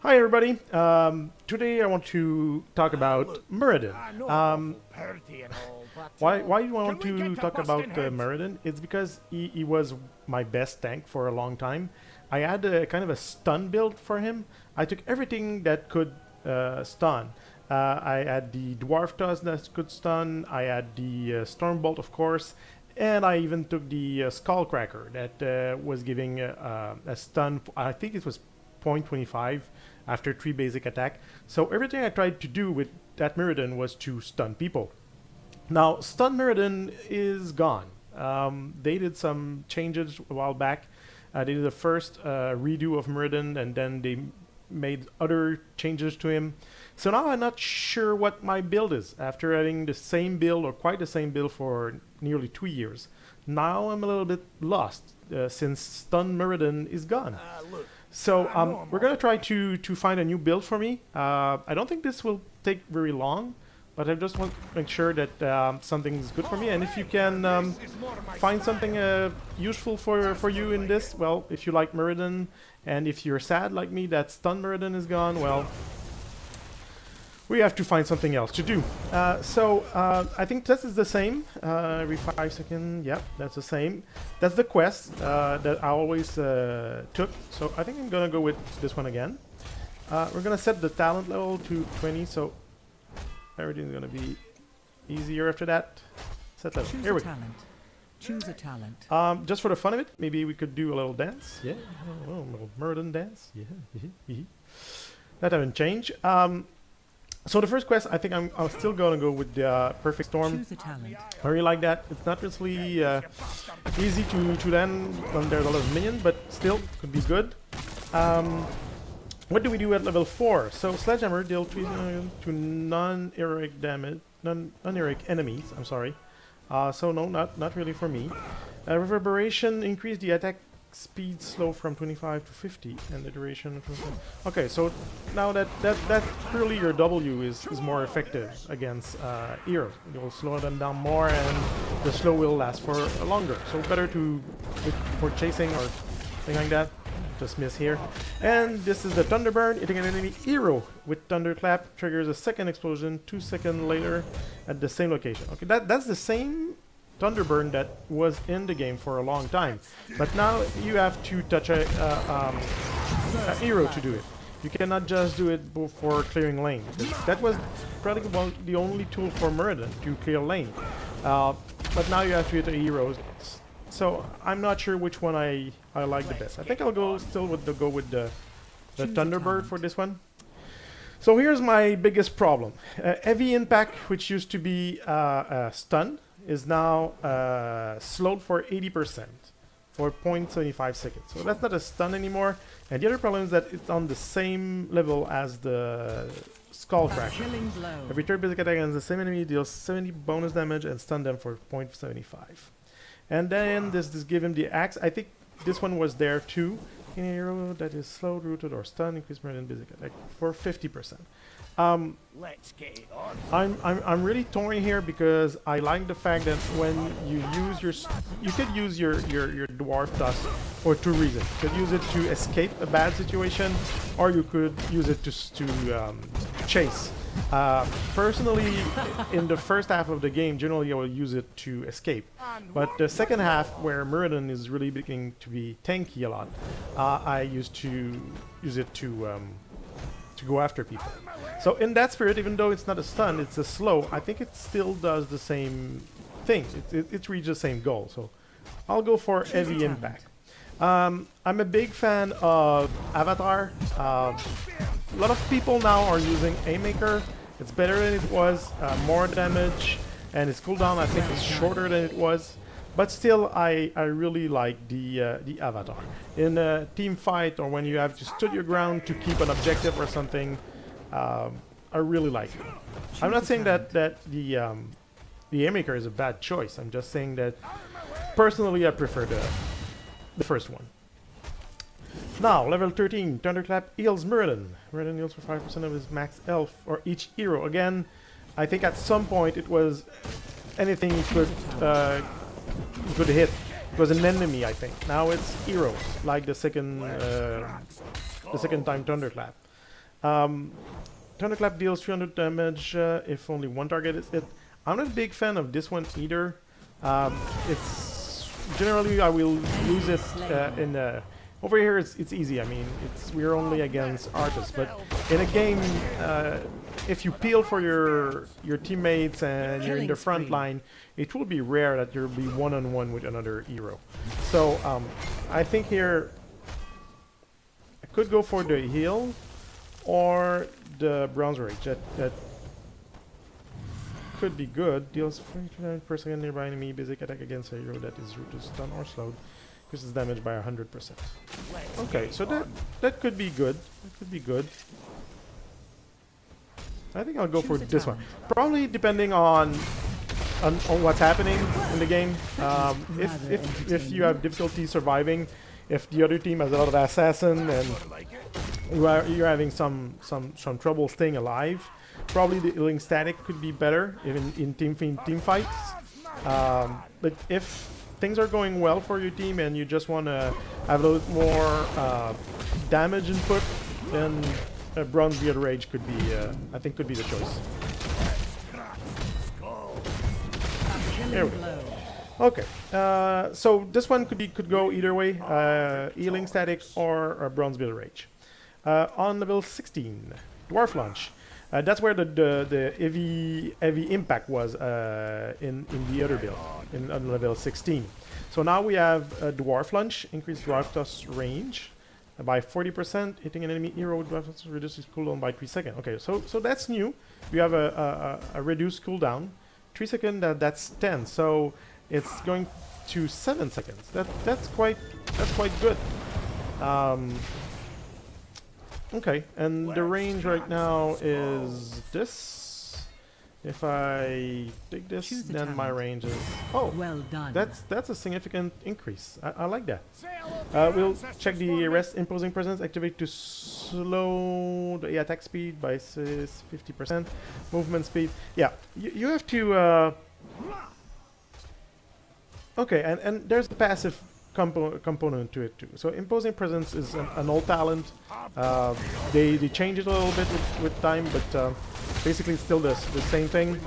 Hi everybody. Today I want to talk about Muradin. Why do I want to talk about Muradin? It's because he was my best tank for a long time. I had a kind of a stun build for him. I took everything that could stun. I had the Dwarf Tusk that could stun. I had the Stormbolt, of course. And I even took the Skullcracker that was giving a stun. I think it was 0.25 after 3 basic attack. So everything I tried to do with that Muradin was to stun people. Now, stun Muradin is gone. They did some changes a while back. They did the first redo of Muradin, and then they made other changes to him. So now I'm not sure what my build is after having the same build or quite the same build for nearly 2 years. Now I'm a little bit lost since stun Muradin is gone. So we're gonna try to find a new build for me. I don't think this will take very long, but I just want to make sure that something's good for me. And if you can find something useful for you in this, well, if you like Muradin, and if you're sad like me that stun Muradin is gone, well, we have to find something else to do. I think this is the same. Every 5 seconds, yep, that's the same. That's the quest that I always took. So I think I'm gonna go with this one again. We're gonna set the talent level to 20, so everything's gonna be easier after that. Set level. Here we go. Choose a talent. Just for the fun of it, maybe we could do a little dance. Yeah, a little Muradin dance. Yeah, that haven't changed. So the first quest, I think I'm still gonna go with the Perfect Storm. Choose a talent. I really like that. It's not really easy to land when there's a lot of minions, but still could be good. What do we do at level 4? So Sledgehammer deal 3 to non-heroic damage, non-heroic enemies. I'm sorry. So no, not really for me. Reverberation increase the attack speed slow from 25 to 50 and the duration from okay, so now that clearly your W is more effective against heroes. You'll slow them down more and the slow will last for longer, so better for chasing or thing like that. Just miss here. And this is the Thunderburn. Hitting an enemy hero with Thunderclap triggers a second explosion 2 seconds later at the same location. Okay, that's the same Thunderburn that was in the game for a long time, but now you have to touch a hero to do it. You cannot just do it for clearing lane. That was probably the only tool for Muradin to clear lane, but now you have to hit the heroes. So I'm not sure which one I like the best. I think I'll go with the Thunderbird for this one. So here's my biggest problem. Heavy Impact, which used to be stun, is now slowed for 80% for 0.75 seconds. So that's not a stun anymore. And the other problem is that it's on the same level as the Skullcracker. Every third basic attack against the same enemy deals 70 bonus damage and stun them for 0.75. And then this give him the axe. I think this one was there too. Any hero that is slowed, rooted, or stunned increase Muradin basic attack for 50%. Let's get it on. I'm really torn here because I like the fact that when you use you could use your Dwarf Tusk for 2 reasons. You could use it to escape a bad situation, or you could use it to chase. Personally, in the first half of the game, generally I will use it to escape. But the second half, where Muradin is really beginning to be tanky a lot, I used to use it to go after people. So in that spirit, even though it's not a stun, it's a slow, I think it still does the same thing. It reaches the same goal. So I'll go for Heavy Impact. I'm a big fan of Avatar. A lot of people now are using Haymaker. It's better than it was, more damage, and its cooldown I think is shorter than it was. But still, I really like the Avatar. In a team fight or when you have to stood your ground to keep an objective or something, I really like it. I'm not saying that the Haymaker is a bad choice. I'm just saying that personally I prefer the first one. Now, level 13, Thunderclap heals Muradin. Muradin heals for 5% of his max health for each hero. Again, I think at some point it was anything he could hit. It was an enemy, I think. Now it's heroes, like the second time Thunderclap. Thunderclap deals 300 damage if only one target is hit. I'm not a big fan of this one either. It's generally I will use it in over here. It's easy. I mean, we're only against artists, but in a game, if you peel for your teammates and you're in the front line, it will be rare that you'll be one-on-one with another hero. So I think here I could go for the heal or the Bronze Rage. That could be good. Deals 49 per second nearby enemy basic attack against a hero that is root to stun or slowed. Increases damage by 100%. Okay, so that could be good. That could be good. I think I'll go for this one. Probably depending on what's happening in the game. If you have difficulty surviving, if the other team has a lot of assassin and you're having some trouble staying alive, probably the healing static could be better in team fights. But if things are going well for your team and you just want to have a little more damage input, then Bronze Beard Rage could be, I think, could be the choice. There we go. Okay, so this one could go either way, healing static or Bronze Beard Rage. On level 16, Dwarf Launch. That's where the heavy impact was in the other build, on level 16. So now we have a Dwarf Lunge, increased Dwarf Toss range by 40%, hitting an enemy hero with Dwarf Toss reduces cooldown by 3 seconds. Okay, so that's new. We have a reduced cooldown, 3 seconds. That's 10. So it's going to 7 seconds. That's quite good. Okay, and the range right now is this. If I take this, then my range is well done. That's a significant increase. I like that. We'll check the rest imposing presence. Activate to slow the attack speed by 50%. Movement speed. Yeah, you have to. Okay, and there's the passive component to it too. So imposing presence is an old talent. They change it a little bit with time, but basically it's still the same thing.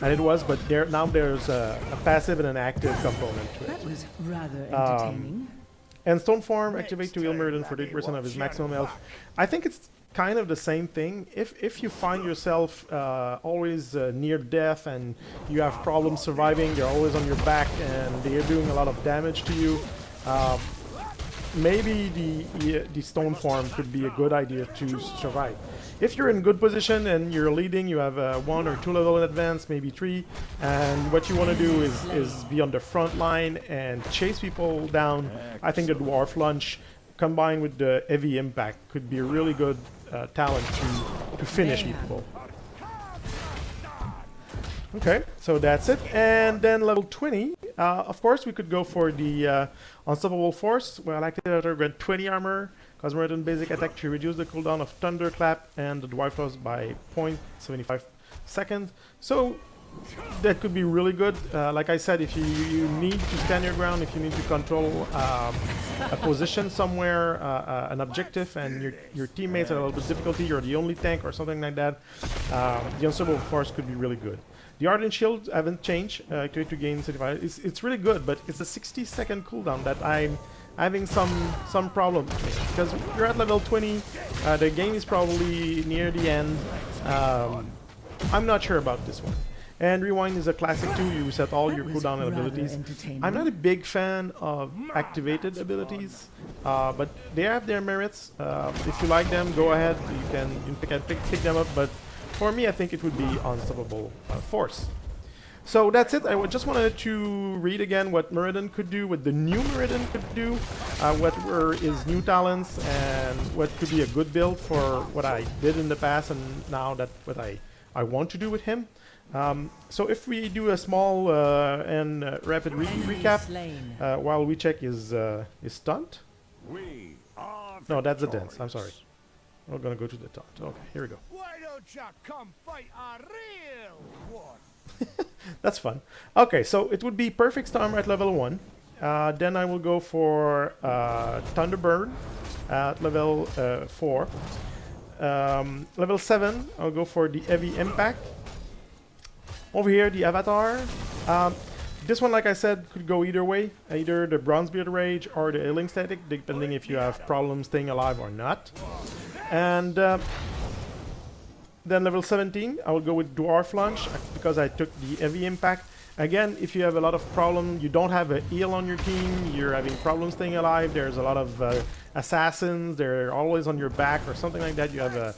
And it was, but now there's a passive and an active component to it. That was rather entertaining. And Stoneform activate to heal Meridian for 30% of his maximum health. I think it's kind of the same thing. If you find yourself always near death and you have problems surviving, they're always on your back and they're doing a lot of damage to you, maybe the stone form could be a good idea to survive. If you're in good position and you're leading, you have 1 or 2 level in advance, maybe 3, and what you want to do is be on the front line and chase people down. I think the Dwarf Lunge combined with the heavy impact could be a really good talent to finish people. Okay, so that's it. And then level 20, of course we could go for the Unstoppable Force. Well, activator grant 20 armor, Cosmoreton basic attack to reduce the cooldown of Thunderclap and the Dwarf Toss by 0.75 seconds. So that could be really good. Like I said, if you need to stand your ground, if you need to control a position somewhere, an objective, and your teammates have a little bit of difficulty, you're the only tank or something like that, the Unstoppable Force could be really good. The Ardent Shield haven't changed, to gain 75. It's really good, but it's a 60-second cooldown that I'm having some problem with, because you're at level 20, the game is probably near the end. I'm not sure about this one. And Rewind is a classic too. You reset all your cooldown and abilities. I'm not a big fan of activated abilities, but they have their merits. If you like them, go ahead. You can pick them up. But for me, I think it would be Unstoppable Force. So that's it. I just wanted to read again what Meridian could do, what the new Meridian could do, what were his new talents, and what could be a good build for what I did in the past, and now that what I want to do with him. So if we do a small and rapid recap, while we check his stunt. No, that's the dance. I'm sorry. We're gonna go to the taunt. Okay, here we go. Why don't you come fight a real war? That's fun. Okay, so it would be Perfect Storm at level 1. Then I will go for Thunderbird at level 4. Level 7, I'll go for the Heavy Impact. Over here, the Avatar. This one, like I said, could go either way. Either the Bronzebeard Rage or the Healing Static, depending if you have problems staying alive or not. And then level 17, I will go with Dwarf Lunge because I took the Heavy Impact. Again, if you have a lot of problems, you don't have a heal on your team, you're having problems staying alive, there's a lot of assassins, they're always on your back or something like that. You have a,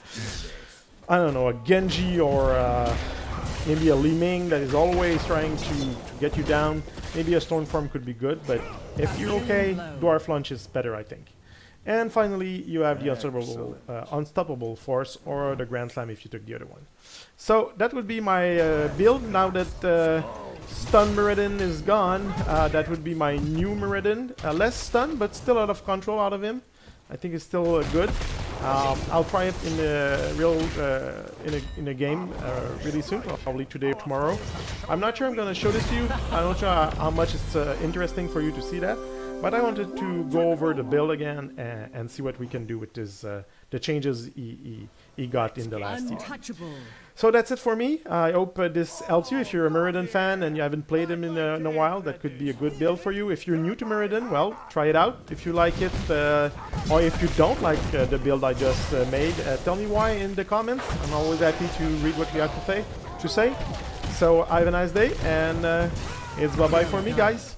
I don't know, a Genji or maybe a Li Ming that is always trying to get you down. Maybe a Stormform could be good, but if you're okay, Dwarf Lunge is better, I think. And finally, you have the Unstoppable Force or the Grand Slam if you took the other one. So that would be my build. Now that Stun Muradin is gone, that would be my new Muradin. Less stun, but still a lot of control out of him. I think it's still good. I'll try it in a real in a game really soon, probably today or tomorrow. I'm not sure I'm gonna show this to you. I'm not sure how much it's interesting for you to see that, but I wanted to go over the build again and see what we can do with this the changes he got in the last year. So that's it for me. I hope this helps you. If you're a Muradin fan and you haven't played him in a while, that could be a good build for you. If you're new to Muradin, well, try it out. If you like it, or if you don't like the build I just made, tell me why in the comments. I'm always happy to read what you have to say. So have a nice day, and it's bye-bye for me, guys.